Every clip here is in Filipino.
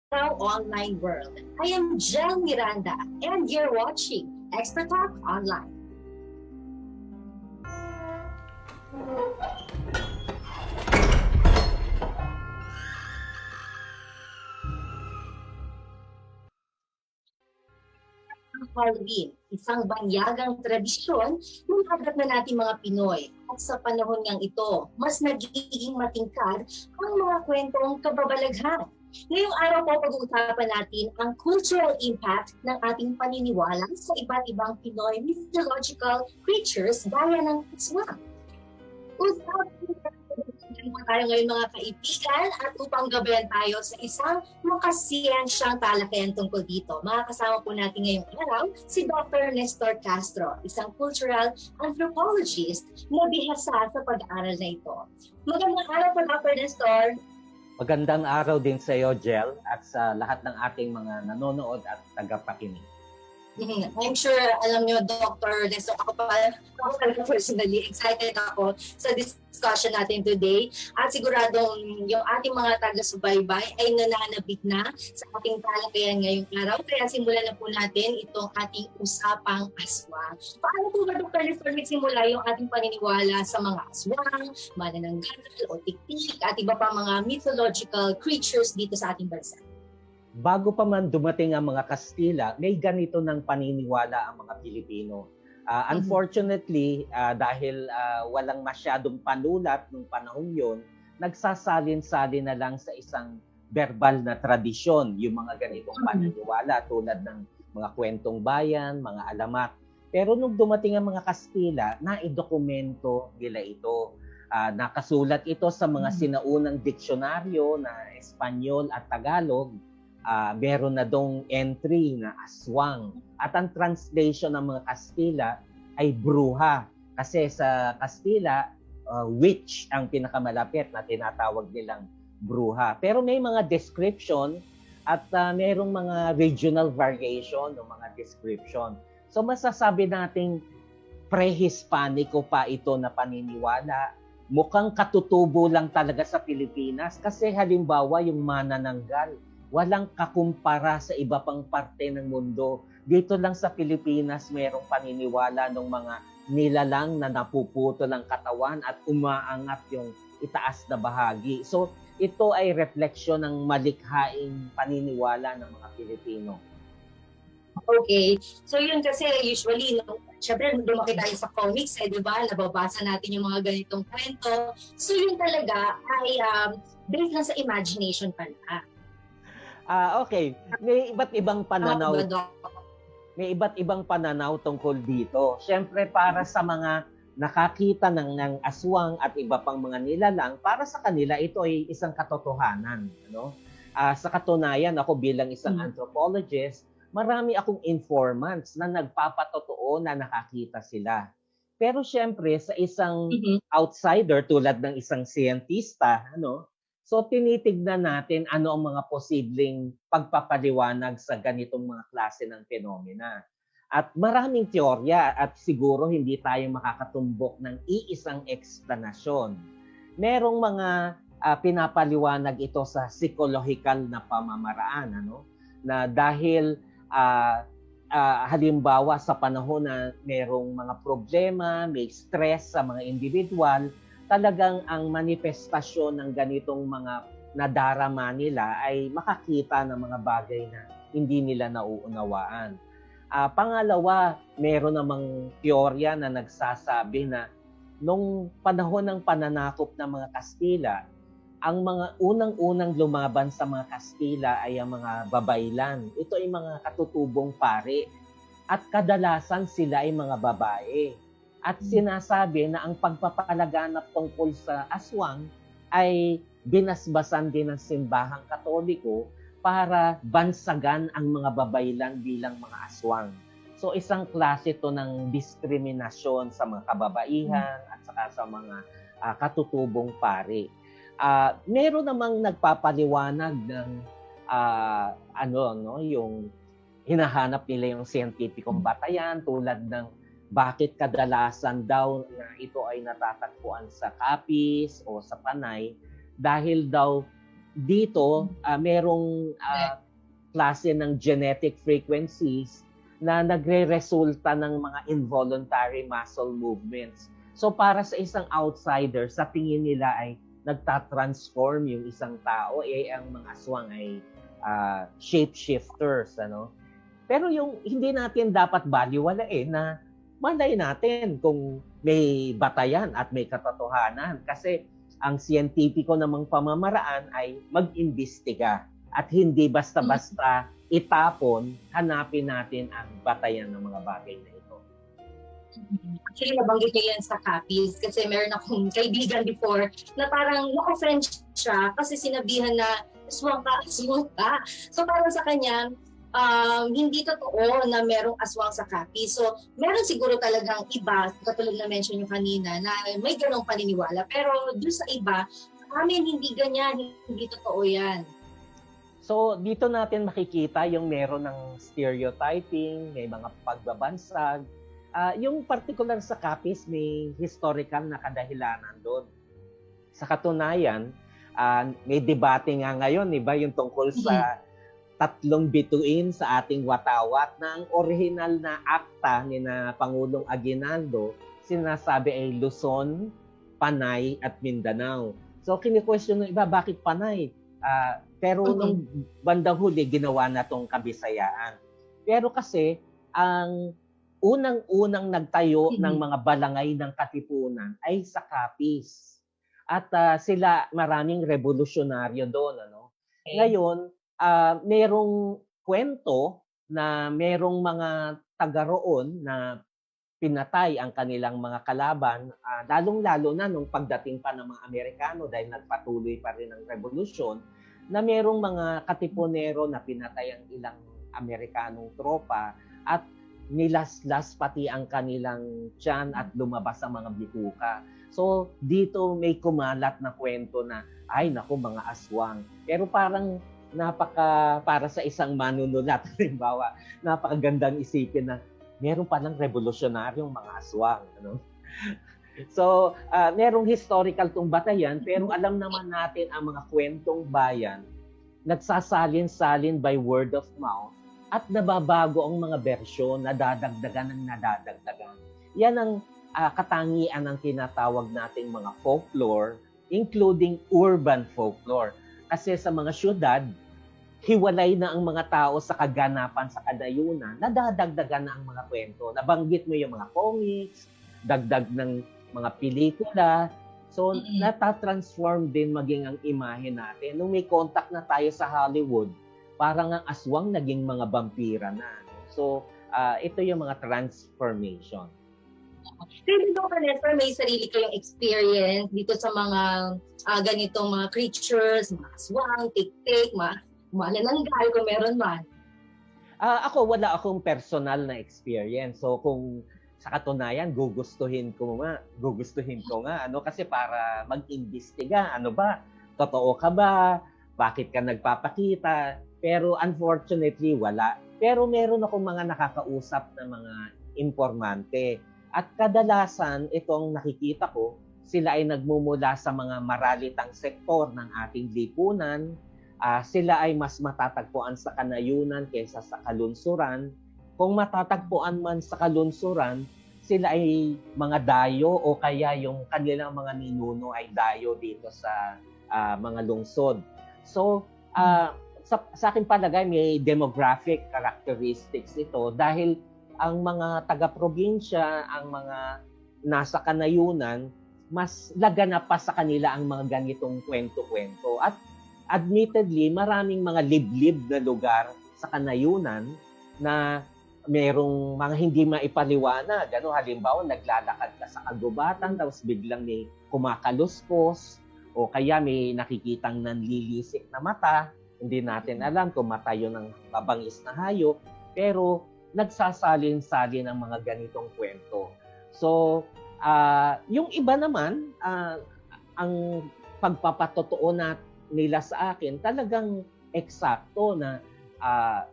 Now online world. I am Jen Miranda and you're watching Expert Talk Online. Halloween, isang banyagang tradisyon ng agat na natin mga Pinoy. At sa panahon ngang ito, mas nagiging matingkad ang mga kwentong kababalaghan. Ngayong araw po pag-uusapan natin ang cultural impact ng ating paniniwala sa iba't ibang Pinoy mythological creatures gaya ng aswang. Usapan po tayo ngayon mga kaibigan at upang gabayan tayo sa isang makasiyensyang talakayan tungkol dito. Makakasama po natin ngayong araw si Dr. Nestor Castro, isang cultural anthropologist na bihasa sa pag-aaral na ito. Magandang araw po Dr. Nestor. Magandang araw din sa iyo, Jel, at sa lahat ng ating mga nanonood at tagapakinig. I'm sure, alam niyo, Dr. Nestor, ako talaga personally excited ako sa discussion natin today. At siguradong yung ating mga taga-subaybay ay nananabik na sa ating talakayan ngayong araw. Kaya simulan na po natin itong ating usapang aswang. Paano po ba, Dr. Nestor, simula yung ating paniniwala sa mga aswang, manananggal o tiktik at iba pa mga mythological creatures dito sa ating bansa? Bago pa man dumating ang mga Kastila, may ganito ng paniniwala ang mga Pilipino. Unfortunately, dahil walang masyadong panulat nung panahon yon, nagsasalin-salin na lang sa isang verbal na tradisyon yung mga ganitong paniniwala tulad ng mga kwentong bayan, mga alamat. Pero nung dumating ang mga Kastila, naidokumento nila ito. Nakasulat ito sa mga sinaunang diksyonaryo na Espanyol at Tagalog. Meron na dong entry na aswang. At ang translation ng mga Kastila ay bruha. Kasi sa Kastila, witch ang pinakamalapit na tinatawag nilang bruha. Pero may mga description at merong mga regional variation ng mga description. So masasabi nating pre-Hispanico pa ito na paniniwala. Mukhang katutubo lang talaga sa Pilipinas kasi halimbawa yung manananggal, walang kakumpara sa iba pang parte ng mundo. Dito lang sa Pilipinas, mayroong paniniwala ng mga nilalang na napuputo ng katawan at umaangat yung itaas na bahagi. So, ito ay refleksyon ng malikhaing paniniwala ng mga Pilipino. Okay. So yun kasi usually, syempre lumaki tayo sa comics, di ba? Nababasa natin yung mga ganitong kwento. So yun talaga ay based lang sa imagination pala. Okay. May iba't ibang pananaw. May iba't ibang pananaw tungkol dito. Siyempre para sa mga nakakita ng aswang at iba pang mga nilalang, para sa kanila ito ay isang katotohanan, ano? Sa katunayan, ako bilang isang anthropologist, marami akong informants na nagpapatotoo na nakakita sila. Pero siyempre sa isang outsider tulad ng isang siyentista, ano? So tinitignan natin ano ang mga posibleng pagpapaliwanag sa ganitong mga klase ng phenomena. At maraming teorya at siguro hindi tayo makakatumbok ng iisang eksplanasyon. Merong mga pinapaliwanag ito sa psychological na pamamaraan, ano? Na dahil halimbawa sa panahon na merong mga problema, may stress sa mga individual, talagang ang manifestasyon ng ganitong mga nadarama nila ay makakita ng mga bagay na hindi nila nauunawaan. Pangalawa, meron namang teorya na nagsasabi na nung panahon ng pananakop ng mga Kastila, ang mga unang-unang lumaban sa mga Kastila ay ang mga babaylan. Ito ay mga katutubong pari at kadalasan sila ay mga babae. At sinasabi na ang pagpapalaganap tungkol sa aswang ay binasbasan din ng simbahang Katoliko para bansagan ang mga babaylan bilang mga aswang. So isang klase to ng diskriminasyon sa mga kababaihan at saka sa mga katutubong pari. Meron namang nagpapaliwanag ng yung hinahanap nila yung scientificong batayan tulad ng bakit kadalasan daw na ito ay natatagpuan sa Capiz o sa Panay dahil daw dito merong klase ng genetic frequencies na nagre-resulta ng mga involuntary muscle movements. So para sa isang outsider, sa tingin nila ay nagtatransform yung isang tao, ang mga aswang ay shapeshifters, ano? Pero yung hindi natin dapat baliwalain na malay natin kung may batayan at may katotohanan. Kasi ang siyentipiko namang pamamaraan ay mag-imbestiga at hindi basta-basta itapon, hanapin natin ang batayan ng mga bagay na ito. Actually, nabanggit niya yan sa copies kasi meron akong kaibigan before na parang na-offend siya kasi sinabihan na aswang ka, aswang ka. So parang sa kanya, hindi totoo na merong aswang sa copies. So meron siguro talagang iba, katulad na mention nyo kanina, na may ganong paniniwala. Pero doon sa iba, sa amin hindi ganyan, hindi totoo yan. So, dito natin makikita yung meron ng stereotyping, may mga pagbabansag. Yung particular sa copies, may historical na kadahilanan doon. Sa katunayan, may debate nga ngayon, iba yung tungkol sa tatlong bituin sa ating watawat na ang original na akta ni na Pangulong Aguinaldo, sinasabi ay Luzon, Panay at Mindanao. So, kini-question ng iba, bakit Panay? Pero nung bandang huli, ginawa na tong Kabisayaan. Pero kasi, ang unang-unang nagtayo ng mga balangay ng Katipunan ay sa Capiz. At sila, maraming revolusyonaryo doon. Ano? Okay. Ngayon, merong kwento na merong mga taga roon na pinatay ang kanilang mga kalaban, lalong-lalo na nung pagdating pa ng mga Amerikano dahil nagpatuloy pa rin ang revolusyon, na merong mga katipunero na pinatay ang ilang Amerikanong tropa at nilaslas pati ang kanilang tiyan at lumabas ang mga bituka. So dito may kumalat na kwento na, ay naku, mga aswang. Pero parang para sa isang manunulat, halimbawa, napakagandang isipin na meron palang revolusyonaryong mga aswang. Ano? So, merong historical tong batayan, pero alam naman natin ang mga kwentong bayan, nagsasalin-salin by word of mouth, at nababago ang mga bersyon, nadadagdagan ng nadadagdagan. Yan ang katangian ng tinatawag nating mga folklore, including urban folklore. Kasi sa mga syudad, hiwalay na ang mga tao sa kaganapan sa kadayunan, nadadagdagan na ang mga kwento. Nabanggit mo yung mga comics, dagdag ng mga pelikula. So, natatransform din maging ang imahe natin. Nung may contact na tayo sa Hollywood, parang ang aswang naging mga vampira na. So, ito yung mga transformation. Pero dito, Vanessa, may sarili kayong experience dito sa mga ganitong mga creatures, mga aswang, tik-tik, mga malananggal, kung meron man. Ako, wala akong personal na experience. So, kung sa katunayan, gugustuhin ko nga, ano, kasi para mag-imbestiga, ano ba, totoo ka ba, bakit ka nagpapakita, pero unfortunately, wala. Pero meron akong mga nakakausap na mga informante, at kadalasan, itong nakikita ko, sila ay nagmumula sa mga maralitang sektor ng ating lipunan, sila ay mas matatagpuan sa kanayunan kaysa sa kalunsuran. Kung matatagpuan man sa kalunsuran, sila ay mga dayo o kaya yung kanilang mga ninuno ay dayo dito sa mga lungsod. So, sa akin palagay, may demographic characteristics ito dahil ang mga taga-probinsya, ang mga nasa kanayunan, mas laganap pa sa kanila ang mga ganitong kwento-kwento. At admittedly, maraming mga liblib na lugar sa kanayunan na merong mga hindi maipaliwanag. Ano, halimbawa, naglalakad ka sa kagubatan, tapos biglang may kumakaluskos, o kaya may nakikitang nanlilisik na mata. Hindi natin alam kung mata yun ng mabangis na hayop, pero nagsasalin-salin ang mga ganitong kwento. So, yung iba naman, ang pagpapatotoo nila sa akin, talagang eksakto na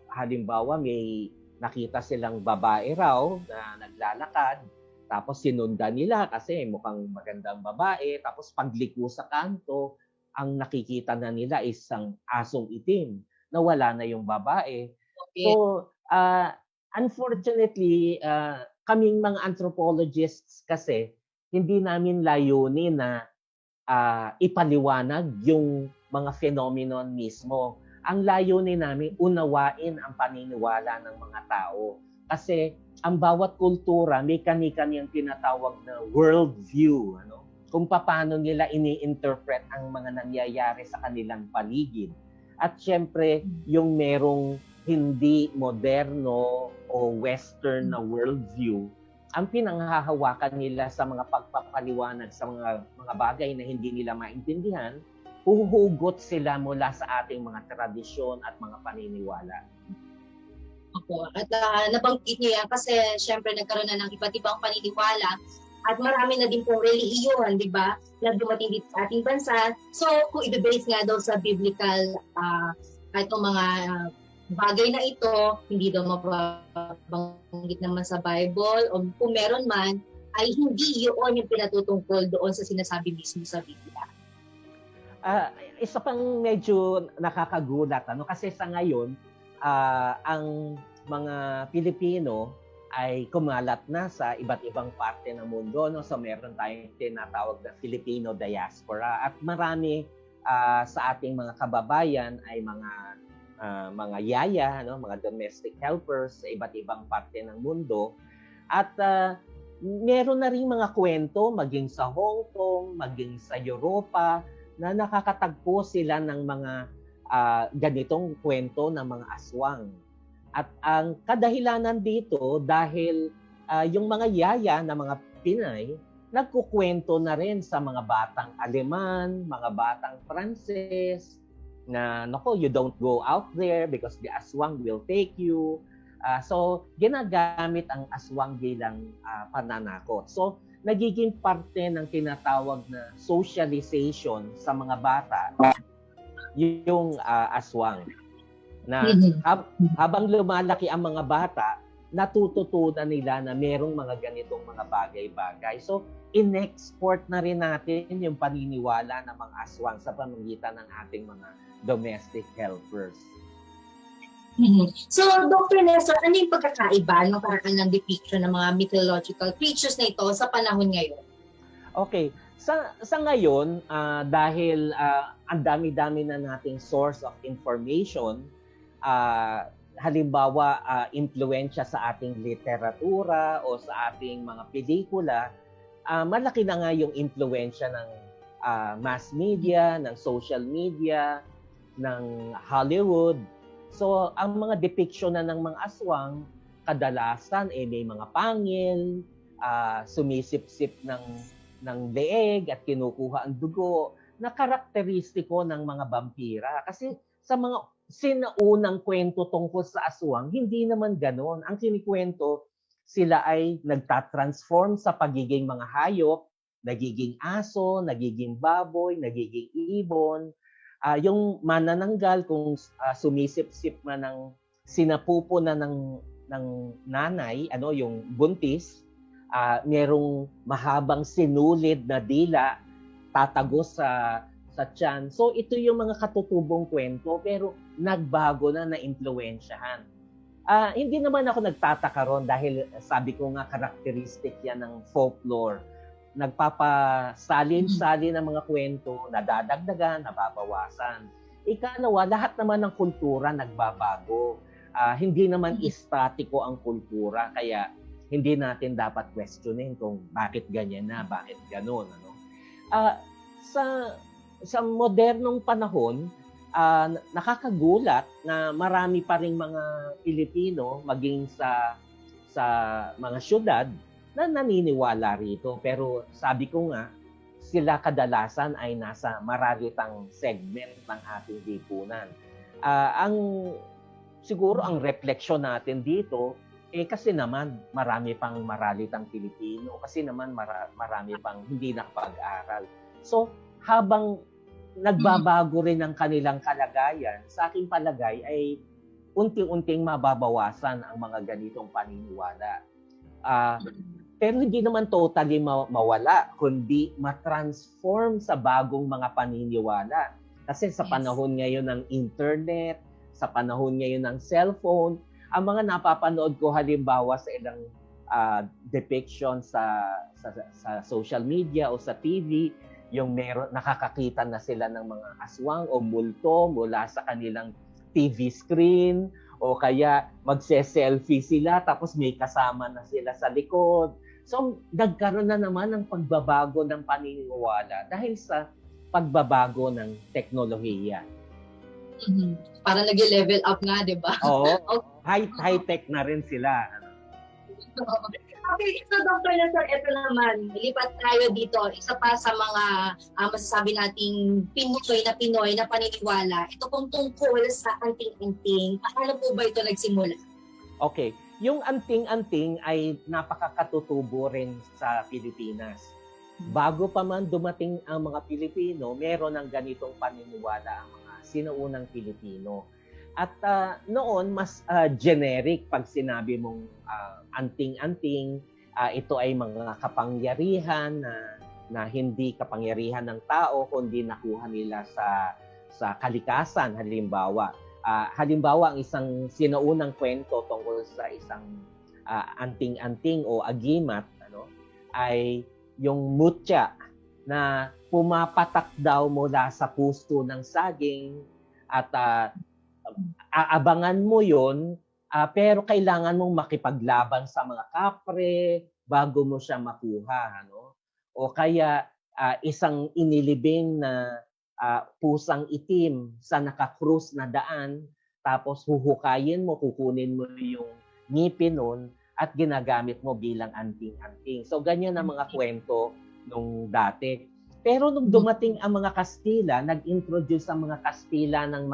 halimbawa may nakita silang babae raw na naglalakad, tapos sinundan nila kasi mukhang magandang babae, tapos pagliko sa kanto, ang nakikita na nila is isang asong itim na wala na yung babae. Okay. So, unfortunately, kaming mga anthropologists kasi, hindi namin layunin na ipaliwanag yung mga phenomenon mismo. Ang layunin namin, unawain ang paniniwala ng mga tao. Kasi ang bawat kultura may kani-kaniyang tinatawag na worldview, ano? Kung paano nila ini-interpret ang mga nangyayari sa kanilang paligid. At syempre, yung merong hindi moderno o western na worldview, ang pinanghahawakan nila sa mga pagpapaliwanag sa mga bagay na hindi nila maintindihan, huhugot sila mula sa ating mga tradisyon at mga paniniwala. Opo. At nabanggit niyo yan kasi syempre nagkaroon na ng iba't ibang paniniwala at marami na din pong relihiyon, di ba, na dumating dito sa ating bansa. So, kung i-base nga daw sa biblical itong mga bagay na ito, hindi daw mapabanggit naman sa Bible, o kung meron man, ay hindi yun yung pinatutungkol doon sa sinasabi mismo sa Biblia. Isa pang medyo nakakagulat, ano? Kasi sa ngayon, ang mga Pilipino ay kumalat na sa iba't ibang parte ng mundo, no? So meron tayong tinatawag na Filipino diaspora at marami sa ating mga kababayan ay mga yaya, no? Mga domestic helpers sa iba't ibang parte ng mundo. At meron na rin mga kwento maging sa Hong Kong, maging sa Europa na nakakatagpo sila ng mga ganitong kwento ng mga aswang. At ang kadahilanan dito dahil yung mga yaya na mga Pinay nagkukwento na rin sa mga batang Aleman, mga batang Pranses na nako, you don't go out there because the aswang will take you. So ginagamit ang aswang bilang pananakot. So nagiging parte ng tinatawag na socialization sa mga bata yung aswang na habang lumalaki ang mga bata, natututunan nila na merong mga ganitong mga bagay-bagay. So, in-export na rin natin yung paniniwala ng mga aswang sa pamamagitan ng ating mga domestic helpers. So, Dr. Nestor, ano yung pagkakaiba ng paraan ng depiction ng mga mythological creatures na ito sa panahon ngayon? Okay. Sa ngayon, dahil ang dami-dami na nating source of information, halimbawa impluwensya sa ating literatura o sa ating mga pelikula, malaki na nga yung impluwensya ng mass media, ng social media, ng Hollywood. So ang mga depiction na ng mga aswang, kadalasan may mga pangil, sumisip-sip ng leeg at kinukuha ang dugo na karakteristiko ng mga vampira. Kasi sa mga sinaunang kwento tungkol sa aswang, hindi naman ganon. Ang kinikwento, sila ay nagtatransform sa pagiging mga hayop, nagiging aso, nagiging baboy, nagiging ibon. Yung manananggal, kung sumisip-sip man ng sinapupo na ng nanay, yung buntis, merong mahabang sinulid na dila, tatagos sa tiyan. So ito yung mga katutubong kwento pero nagbago na impluwensyahan. Hindi naman ako nagtataka ron dahil sabi ko nga karakteristik yan ng folklore. Nagpapasalin-salin ng mga kwento, nadadagdagan, nababawasan. Ikalawa, lahat naman ng kultura nagbabago. Hindi naman estatiko ang kultura kaya hindi natin dapat questionin kung bakit ganyan na, bakit ganon. Sa modernong panahon, nakakagulat na marami pa ring mga Pilipino maging sa mga syudad na naniniwala rito. Pero sabi ko nga, sila kadalasan ay nasa mararitang segment ng ating lipunan. Siguro ang refleksyon natin dito, kasi naman marami pang maralitang Pilipino, kasi naman marami pang hindi nakapag-aral. So, habang nagbabago rin ang kanilang kalagayan, sa aking palagay ay unti-unting mababawasan ang mga ganitong paniniwala. Pero hindi naman totally mawala, kundi matransform sa bagong mga paniniwala. Kasi sa Yes. panahon ngayon ng internet, sa panahon ngayon ng cellphone, ang mga napapanood ko halimbawa sa ilang depiction sa social media o sa TV, yung meron nakakakita na sila ng mga aswang o multo mula sa kanilang TV screen, o kaya magse-selfie sila tapos may kasama na sila sa likod. So, nagkaroon na naman ng pagbabago ng paniniwala dahil sa pagbabago ng teknolohiya. Para nag-level up nga, di ba? Oo, high-tech na rin sila. Okay, so Dr. Nestor, ito naman, lipat tayo dito. Isa pa sa mga masasabi nating Pinoy na paniniwala. Ito pong tungkol sa anting-anting. Paano po ba ito nagsimula? Okay. Yung anting-anting ay napakakatutubo rin sa Pilipinas. Bago pa man dumating ang mga Pilipino, meron ng ganitong paniniwala ang mga sinaunang Pilipino. At noon, mas generic pag sinabi mong anting-anting, ito ay mga kapangyarihan na hindi kapangyarihan ng tao, kundi nakuha nila sa kalikasan, halimbawa. Halimbawa, ang isang sinaunang kwento tungkol sa isang anting-anting o agimat ay yung mutya na pumapatak daw mula sa puso ng saging at aabangan mo yon, pero kailangan mong makipaglaban sa mga kapre bago mo siya makuha. O kaya isang inilibing na pusang itim sa nakakrus na daan, tapos huhukayin mo, kukunin mo yung ngipin nun at ginagamit mo bilang anting-anting. So ganyan ang mga kwento nung dati. Pero nung dumating ang mga Kastila, nag-introduce ang mga Kastila ng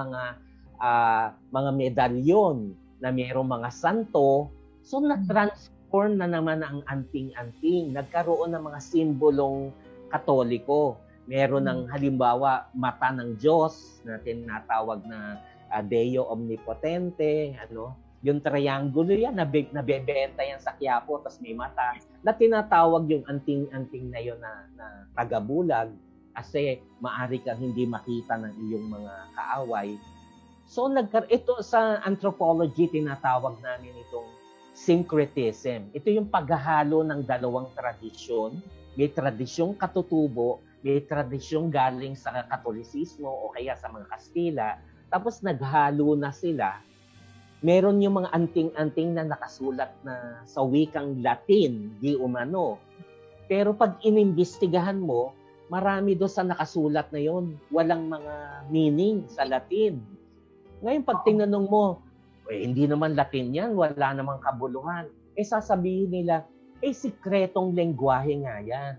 mga medalyon na mayroong mga santo. So na-transform na naman ang anting-anting. Nagkaroon ng mga simbolong Katoliko. Meron ng halimbawa mata ng Diyos na tinatawag na Deo Omnipotente, yung triangulo yan, nabebenta yan sa Quiapo, tapos may mata, na tinatawag yung anting-anting na yun na tagabulag kasi maari kang hindi makita ng iyong mga kaaway. So ito sa anthropology, tinatawag namin itong syncretism. Ito yung paghahalo ng dalawang tradisyon. May tradisyong katutubo, may tradisyong galing sa Katolisismo o kaya sa mga Kastila, tapos naghalo na sila. Meron yung mga anting-anting na nakasulat na sa wikang Latin, di umano. Pero pag inimbestigahan mo, marami doon sa nakasulat na yon, walang mga meaning sa Latin. Ngayon, pag tinanong mo, hindi naman Latin yan, wala namang kabuluhan. Sasabihin nila, sikretong lengguwahe nga yan.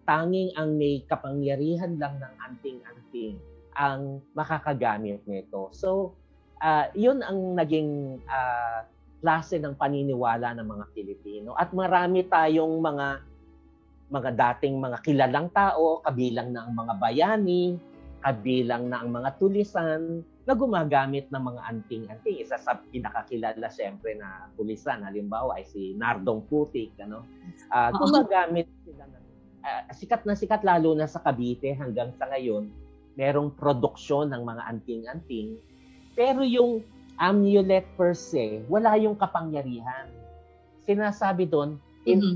Tanging ang may kapangyarihan lang ng anting-anting ang makakagamit nito. So, yun ang naging klase ng paniniwala ng mga Pilipino. At marami tayong mga dating mga kilalang tao, kabilang na ang mga bayani, kabilang na ang mga tulisan, na gumagamit ng mga anting-anting. Isa sa pinakakilala siyempre na tulisan, halimbawa ay si Nardong Putik. Gumagamit sila ng sikat lalo na sa Cavite hanggang sa ngayon, merong produksyon ng mga anting-anting. Pero yung amulet per se, wala yung kapangyarihan. Sinasabi doon,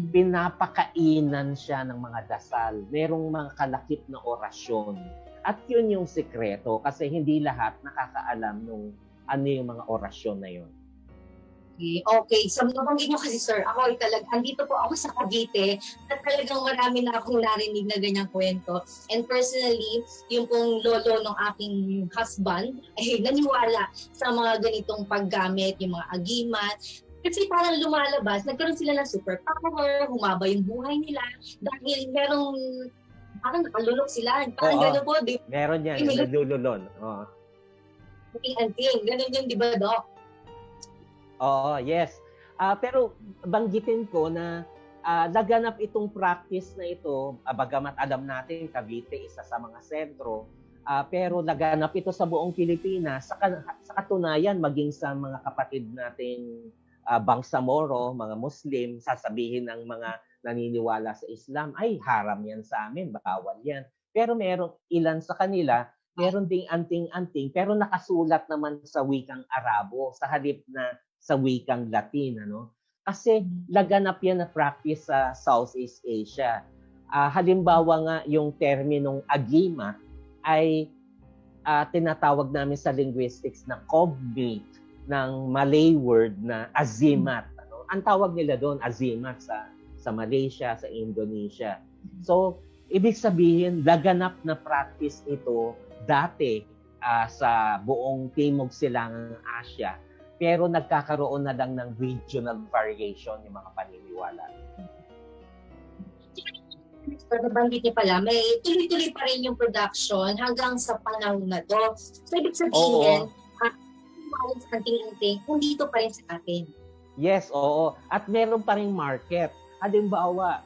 pinapakainan siya ng mga dasal. Merong mga kalakip na orasyon. At yun yung sikreto kasi hindi lahat nakakaalam nung ano yung mga orasyon na yun. Okay. So, nabanggit nyo kasi, sir, ako ay andito po ako sa Cavite at talagang marami na akong narinig na ganyang kwento. And personally, yung pong lolo ng aking husband ay naniwala sa mga ganitong paggamit, yung mga agimat. Kasi parang lumalabas, nagkaroon sila ng superpower, humaba yung buhay nila dahil parang nakalulok sila. Parang gano'n po, di ba? Meron yan, nalululon. Anting, gano'n yun, di ba, Doc? Oo, yes. Pero banggitin ko na naganap itong practice na ito, bagamat alam natin Cavite isa sa mga sentro, pero naganap ito sa buong Pilipinas. Sa katunayan, maging sa mga kapatid nating Bangsamoro, mga Muslim, sasabihin ng mga naniniwala sa Islam, ay haram yan sa amin, bawal yan. Pero merong ilan sa kanila, meron ding anting-anting, pero nakasulat naman sa wikang Arabo, sa halip na sa wikang Latin, ano? Kasi laganap yan na practice sa Southeast Asia. Halimbawa nga, yung terminong agima ay tinatawag namin sa linguistics na cognate ng Malay word na azimat. Ano? Ang tawag nila doon, azimat sa Malaysia, sa Indonesia. So, ibig sabihin, laganap na practice ito dati sa buong Timog Silangang Asia. Pero nagkakaroon na lang ng regional variation yung mga paniniwala. Nabanggit niyo pala, may tuloy-tuloy pa rin yung production hanggang sa panahon na to. So, ibig sabihin, sa anting-anting, dito pa rin sa atin. Yes, oo. At meron pa rin market. Halimbawa,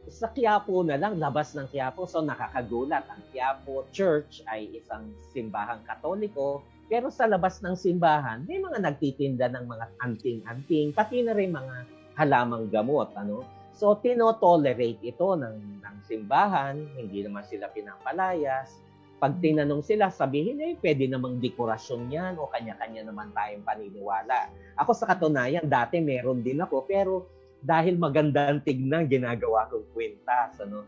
sa Quiapo na lang, labas ng Quiapo, so nakakagulat. Ang Quiapo Church ay isang simbahang Katoliko, pero sa labas ng simbahan, may mga nagtitinda ng mga anting-anting, pati na rin mga halamang gamot. Ano? So, tinotolerate ito ng simbahan, hindi naman sila pinapalayas. Pag tinanong sila, sabihin pwede namang dekorasyon yan o kanya-kanya naman tayong paniniwala. Ako sa katunayan, dati meron din ako, pero dahil maganda ang tignan, ginagawa kong kwintas. Ano?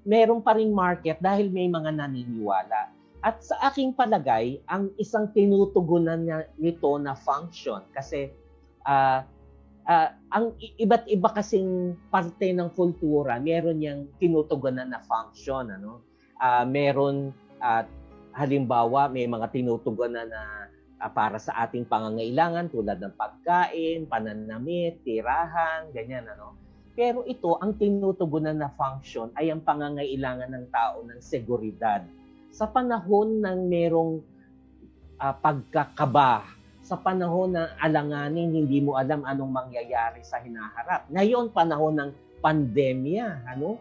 Meron pa ring market dahil may mga naniniwala. At sa aking palagay, ang isang tinutugunan nito na function, kasi ang iba't iba kasing parte ng kultura, meron yang tinutugunan na function. Ano? Meron, halimbawa, may mga tinutugunan na para sa ating pangangailangan tulad ng pagkain, pananamit, tirahan, ganyan. Ano? Pero ito, ang tinutugunan na function ay ang pangangailangan ng tao ng seguridad. Sa panahon ng merong pagkakaba, sa panahon ng alanganin, hindi mo alam anong mangyayari sa hinaharap. Ngayon, panahon ng pandemya, ano?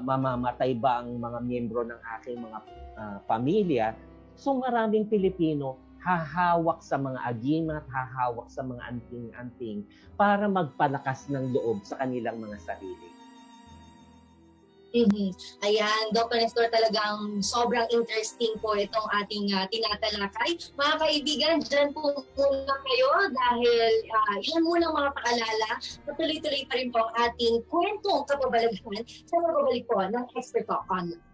Mamamatay ba ang mga miyembro ng aking mga pamilya? So maraming Pilipino hahawak sa mga agimat, hahawak sa mga anting-anting para magpalakas ng loob sa kanilang mga sarili. Ayan, Dr. Nestor, talagang sobrang interesting po itong ating tinatalakay. Mga kaibigan, dyan po muna kayo dahil yan muna mga paalala. Patuloy-tuloy pa rin po ang ating kwentong kababalaghan sa magbabalik po ng Expert Talk Online.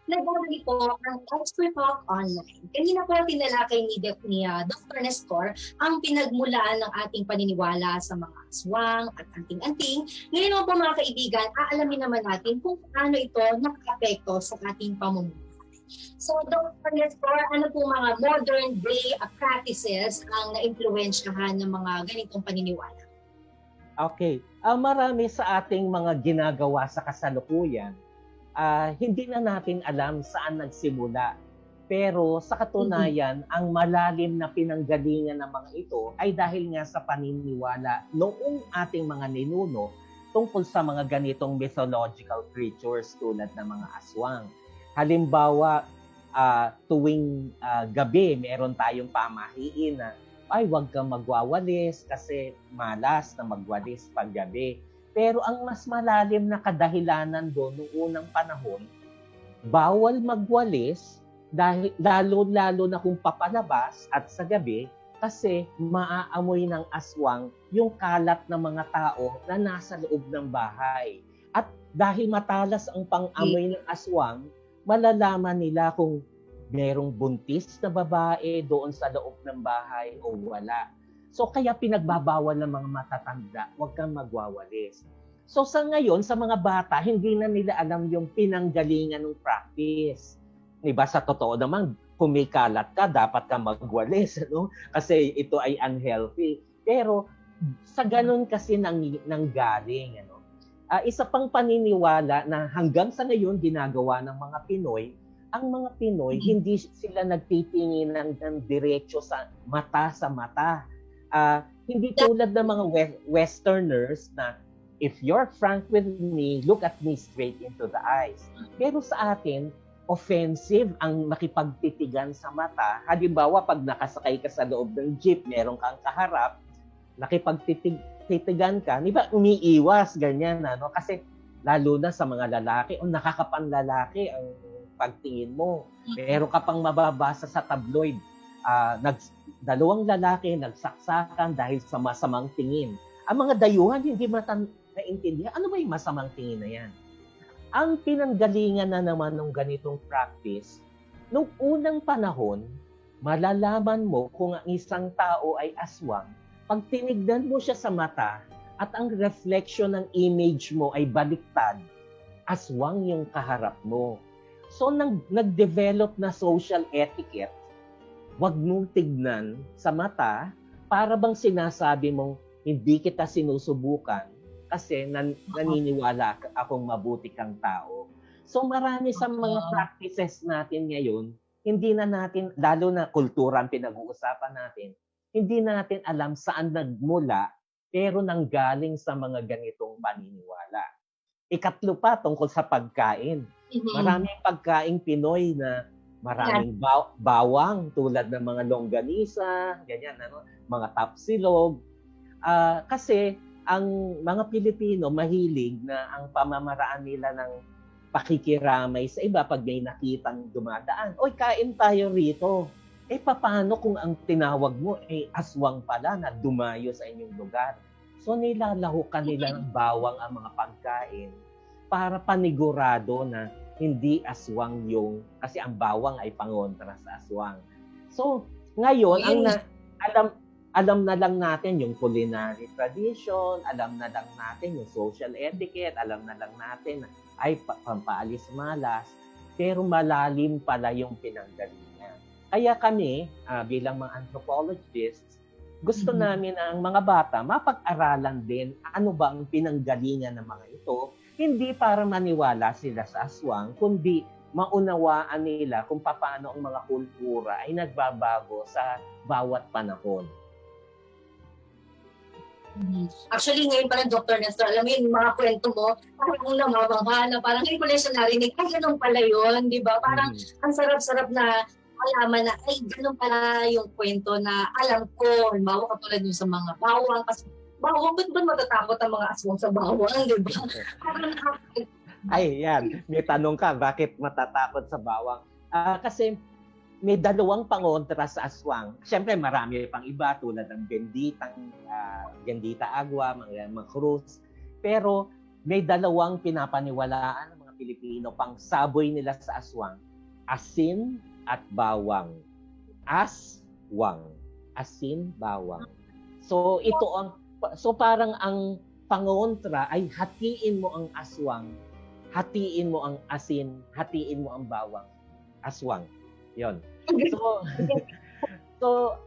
Nagbabalik po ang Expert Talk Online. Kanina po tinalakay ni Dr. Nestor ang pinagmulaan ng ating paniniwala sa mga aswang at anting-anting. Ngayon po mga kaibigan, aalamin naman natin kung paano ito nakaka-apekto sa ating pamumuhay. So Dr. Nestor, ano po mga modern day practices ang na-impluwensyahan ng mga ganitong paniniwala? Okay. Marami sa ating mga ginagawa sa kasalukuyan, hindi na natin alam saan nagsimula. Pero sa katunayan, ang malalim na pinanggalingan ng mga ito ay dahil nga sa paniniwala noong ating mga ninuno tungkol sa mga ganitong mythological creatures tulad ng mga aswang. Halimbawa, tuwing gabi, meron tayong pamahiin na ay huwag kang magwawalis kasi malas na magwalis pag gabi. Pero ang mas malalim na kadahilanan doon noong unang panahon, bawal magwalis dahil lalo-lalo na kung papalabas at sa gabi, kasi maaamoy ng aswang yung kalat ng mga tao na nasa loob ng bahay. At dahil matalas ang pang-amoy ng aswang, malalaman nila kung merong buntis na babae doon sa loob ng bahay o wala. So kaya pinagbabawal ng mga matatanda, huwag kang magwawalis. So sa ngayon, sa mga bata, hindi na nila alam yung pinanggalingan ng practice. Diba, sa totoo naman, kung may kalat ka, dapat ka magwalis, no? Kasi ito ay unhealthy. Pero sa ganun kasi nanggaling, ano? Isa pang paniniwala na hanggang sa ngayon ginagawa ng mga Pinoy, ang mga Pinoy, hindi sila nagtitingin ng diretso sa mata. Hindi tulad ng mga Westerners na if you're frank with me, look at me straight into the eyes. Pero sa atin, offensive ang makipagtitigan sa mata. Halimbawa, pag nakasakay ka sa loob ng jeep, meron kang kaharap, nakipagtitigan ka, di ba umiiwas, ganyan, ano? Kasi lalo na sa mga lalaki, o nakakapanlalaki ang pagtingin mo. Meron ka pang mababasa sa tabloid. Dalawang lalaki nagsaksakan dahil sa masamang tingin. Ang mga dayuhan hindi naintindihan. Ano ba yung masamang tingin na yan? Ang pinanggalingan na naman ng ganitong practice, nung unang panahon, malalaman mo kung ang isang tao ay aswang pag tinignan mo siya sa mata at ang reflection ng image mo ay baliktad, aswang yung kaharap mo. So, nag-develop na social etiquette, wag mong tignan sa mata para bang sinasabi mong hindi kita sinusubukan kasi naniniwala akong mabuti kang tao. So marami sa mga practices natin ngayon, hindi na natin, lalo na kultura ang pinag-uusapan natin, hindi natin alam saan nagmula, pero nanggaling sa mga ganitong paniniwala. Ikatlo pa, tungkol sa pagkain. Maraming pagkaing Pinoy na maraming bawang tulad ng mga longganisa, ganyan, ano, mga tapsilog. Kasi ang mga Pilipino mahilig na ang pamamaraan nila ng pakikiramay sa iba pag may nakitang dumadaan. Oy, kain tayo rito. Paano kung ang tinawag mo aswang pala na dumayo sa inyong lugar? So nilalahukan nila ng bawang ang mga pagkain para panigurado na hindi aswang yung, kasi ang bawang ay pangontra sa aswang. So ngayon, alam na lang natin yung culinary tradition, alam na lang natin yung social etiquette, alam na lang natin ay pampaalis malas, pero malalim pala yung pinanggalingan. Kaya kami, bilang mga anthropologists, gusto namin ang mga bata mapag-aralan din ano ba ang pinanggalingan ng mga ito, hindi para maniwala sila sa aswang, kundi maunawaan nila kung paano ang mga kultura ay nagbabago sa bawat panahon. Actually, ngayon pala, Dr. Nestor, alam mo yung mga kwento mo, parang namamangha na parang ngayon ko lang siya narinig, ay, ganun pala yun, di ba? Parang ang sarap-sarap na malaman na, ay, ganun pala yung kwento na alam ko, halimbawa katulad yung sa mga bawang, kasi bawang, ba't ba matatakot ang mga aswang sa bawang, di ba? Ay, yan. May tanong ka, bakit matatakot sa bawang? Kasi may dalawang pangontra sa aswang. Siyempre, marami pang iba tulad ng Bendita Agua, mga cruz. Pero may dalawang pinapaniwalaan ng mga Pilipino pang saboy nila sa aswang. Asin at bawang. Aswang. Asin, bawang. So parang ang pangontra ay hatiin mo ang aswang, hatiin mo ang asin, hatiin mo ang bawang. Aswang. Yon. So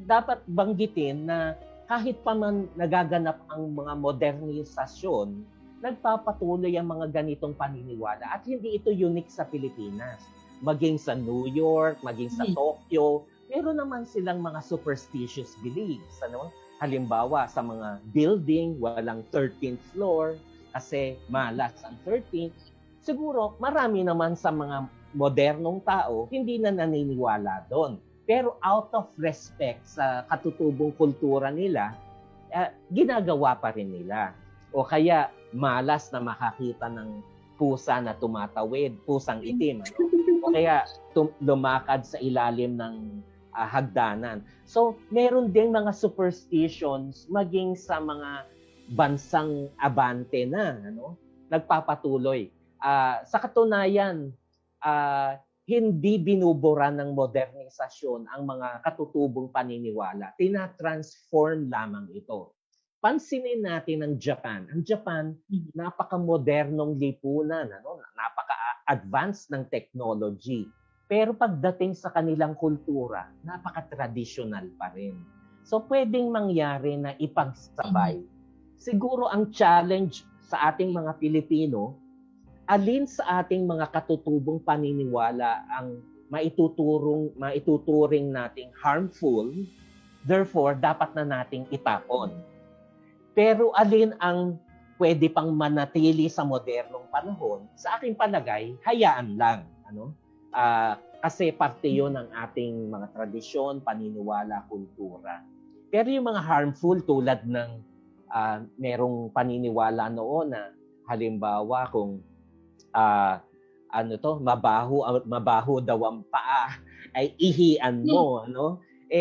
dapat banggitin na kahit pa man nagaganap ang mga modernisasyon, nagpapatuloy ang mga ganitong paniniwala at hindi ito unique sa Pilipinas. Maging sa New York, maging sa Tokyo, meron naman silang mga superstitious beliefs. Ano? Halimbawa, sa mga building, walang 13th floor kasi malas ang 13th. Siguro, marami naman sa mga modernong tao, hindi na naniniwala doon. Pero out of respect sa katutubong kultura nila, ginagawa pa rin nila. O kaya malas na makakita ng pusa na tumatawid, pusang itim. Ano? o kaya lumakad sa ilalim ng hagdanan. So, meron ding mga superstitions maging sa mga bansang abante na, ano, nagpapatuloy. Sa katunayan, hindi binubura ng modernisasyon ang mga katutubong paniniwala. Tina-transform lamang ito. Pansinin natin ang Japan. Ang Japan, napaka-modernong lipunan, ano? Napaka-advanced ng technology. Pero pagdating sa kanilang kultura, napaka-traditional pa rin. So pwedeng mangyari na ipagsabay. Siguro ang challenge sa ating mga Pilipino, alin sa ating mga katutubong paniniwala ang maituturing nating harmful, therefore dapat na nating itapon. Pero alin ang pwede pang manatili sa modernong panahon, sa aking palagay, hayaan lang. Ano? Kasi parte yun ng ating mga tradisyon, paniniwala, kultura. Pero yung mga harmful tulad ng merong paniniwala noon na halimbawa kung mabaho daw ang paa ay ihian mo, ano?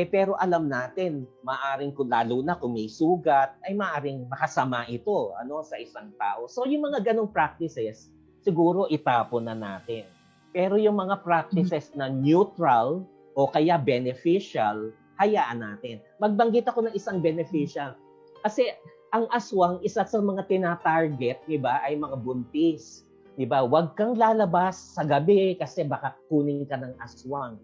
Pero alam natin, maaring lalo na kung may sugat, ay maaring makasama ito, ano, sa isang tao. So yung mga ganong practices, siguro itapon na natin. Pero yung mga practices na neutral o kaya beneficial, hayaan natin. Magbanggit ako ng isang beneficial. Kasi ang aswang, isa sa mga tina-target, di ba, ay mga buntis. Di ba? Huwag kang lalabas sa gabi kasi baka kunin ka ng aswang.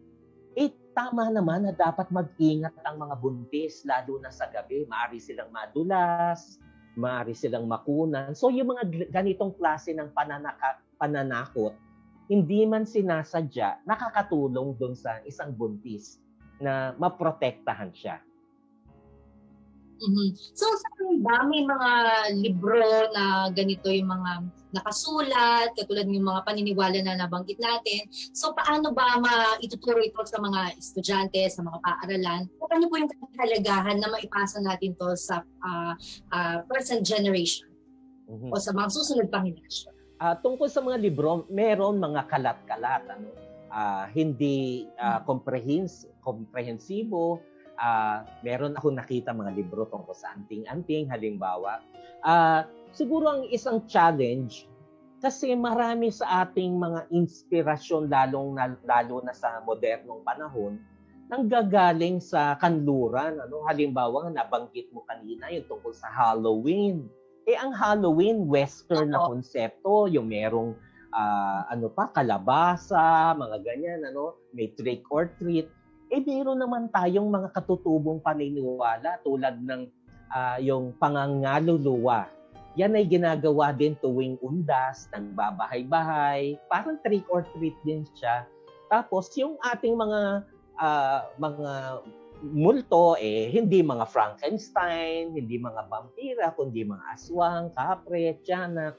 Tama naman na dapat mag-ingat ang mga buntis, lalo na sa gabi. Maaari silang madulas, maaari silang makunan. So yung mga ganitong klase ng pananakot, hindi man sinasadya, nakakatulong doon sa isang buntis na maprotektahan siya. So, saan ba may mga libro na ganito yung mga nakasulat, katulad ng mga paniniwala na nabanggit natin? So, paano ba maituturo ito sa mga estudyante, sa mga paaralan? Paano po yung kahalagahan na maipasa natin to sa present generation o sa mga susunod pang henerasyon? Tungkol sa mga libro, meron mga kalat-kalat, ano? Hindi komprehensibo. Meron ako nakita mga libro tungkol sa anting-anting, halimbawa. Siguro ang isang challenge, kasi marami sa ating mga inspirasyon, lalo na sa modernong panahon, nanggagaling sa kanluran. Ano? Halimbawa, nabanggit mo kanina yung tungkol sa Halloween. Ang Halloween, Western na konsepto, yung merong kalabasa, mga ganyan, ano? May trick or treat. Meron naman tayong mga katutubong paniniwala tulad ng yung pangangaluluwa. Yan ay ginagawa din tuwing undas, nagbabahay-bahay, parang trick or treat din siya. Tapos yung ating mga multo, hindi mga Frankenstein, hindi mga vampira, kundi mga aswang, kapre, tiyanak.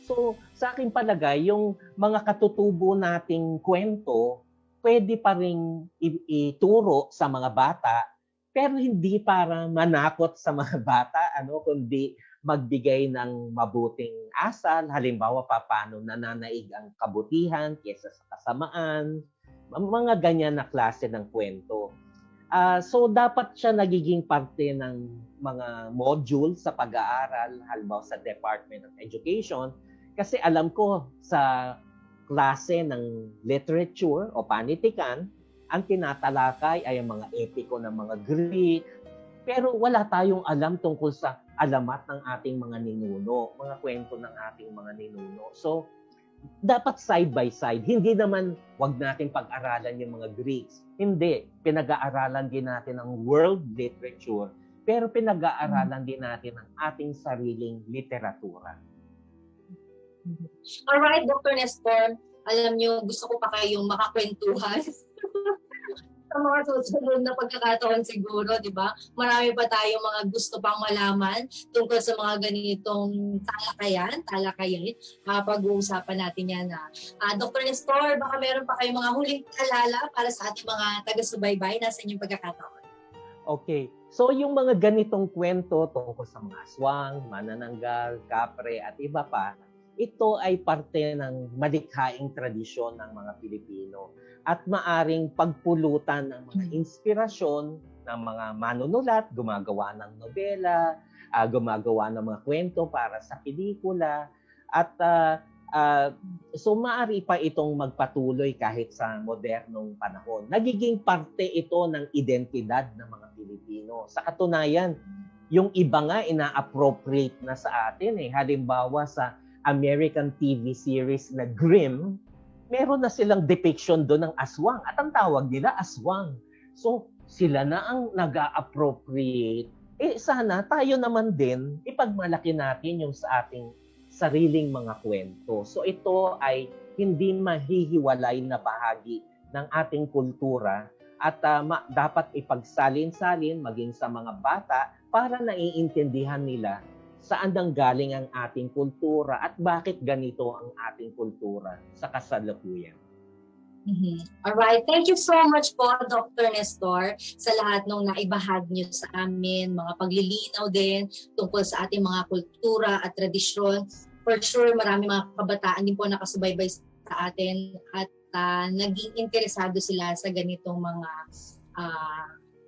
So sa aking palagay, yung mga katutubo nating kwento, pwede pa rin ituro sa mga bata, pero hindi para manakot sa mga bata, kundi magbigay ng mabuting asal. Halimbawa, paano nananaig ang kabutihan kaysa sa kasamaan, mga ganyan na klase ng kwento. So, dapat siya nagiging parte ng mga module sa pag-aaral, halimbawa sa Department of Education, kasi alam ko sa klase ng literature o panitikan, ang tinatalakay ay ang mga epiko ng mga Greek, pero wala tayong alam tungkol sa alamat ng ating mga ninuno, mga kwento ng ating mga ninuno. So, dapat side by side. Hindi naman wag natin pag-aralan yung mga Greeks. Hindi. Pinag-aaralan din natin ang world literature, pero pinag-aaralan din natin ang ating sariling literatura. Alright, Dr. Nestor, alam niyo, gusto ko pa kayong makakwentuhan sa mga susunod na pagkakataon siguro, di ba? Marami pa tayong mga gusto pang malaman tungkol sa mga ganitong talakayan, pag-uusapan natin yan. Dr. Nestor, baka meron pa kayong mga huling paalala para sa ating mga taga-subaybay na sa inyong pagkakataon. Okay. So yung mga ganitong kwento tungkol sa mga aswang, manananggal, kapre at iba pa, ito ay parte ng malikhaing tradisyon ng mga Pilipino at maaring pagpulutan ng mga inspirasyon ng mga manunulat, gumagawa ng nobela, gumagawa ng mga kwento para sa pelikula at so maaari pa itong magpatuloy kahit sa modernong panahon. Nagiging parte ito ng identidad ng mga Pilipino. Sa katunayan, yung iba nga ina-appropriate na sa atin eh. Halimbawa sa American TV series na Grimm, meron na silang depiction doon ng aswang at ang tawag nila aswang. So sila na ang nag-a-appropriate. Sana tayo naman din ipagmalaki natin yung sa ating sariling mga kwento. So ito ay hindi mahihiwalay na bahagi ng ating kultura at dapat ipagsalin-salin maging sa mga bata para naiintindihan nila saan nanggaling ang ating kultura at bakit ganito ang ating kultura sa kasalukuyan. Alright, thank you so much po Dr. Nestor sa lahat ng naibahagi niyo sa amin, mga paglilinaw din tungkol sa ating mga kultura at tradisyon. For sure, marami mga kabataan din po nakasubaybay sa atin at naging interesado sila sa ganitong mga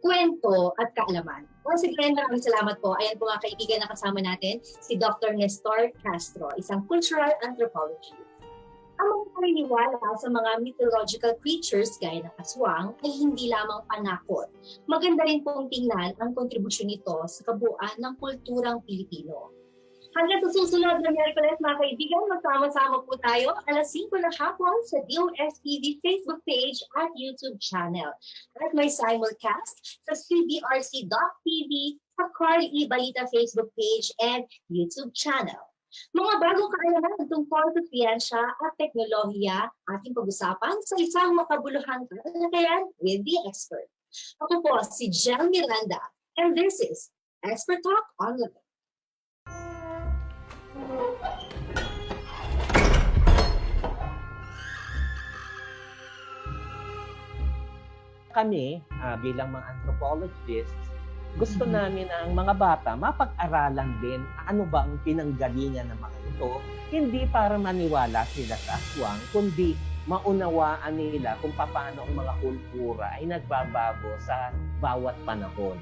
kwento at kaalaman. Once again, maraming salamat po. Ayan po mga kaibigan na kasama natin, si Dr. Nestor Castro, isang cultural anthropologist. Ang mga paniniwala sa mga mythological creatures gaya ng aswang ay hindi lamang panakot. Maganda rin pong tingnan ang kontribusyon nito sa kabuuan ng kulturang Pilipino. Hanggang sa susunod na Miyerkules mga kaibigan, magsama-sama po tayo alas 5 ng hapon sa DOSTV Facebook page at YouTube channel. At may simulcast sa cbrc.tv sa Carl E. Balita Facebook page and YouTube channel. Mga bagong kaalaman tungkol sa siyensya at teknolohiya ating pag-usapan sa isang makabuluhang talakayan with the expert. Ako po si Jel Miranda and this is Expert Talk Online. Kami bilang mga anthropologists, gusto namin na ang mga bata mapag-aralan din ano ba ang pinanggalingan ng mga ito, hindi para maniwala sila sa aswang, kundi maunawaan nila kung paano ang mga kultura ay nagbabago sa bawat panahon.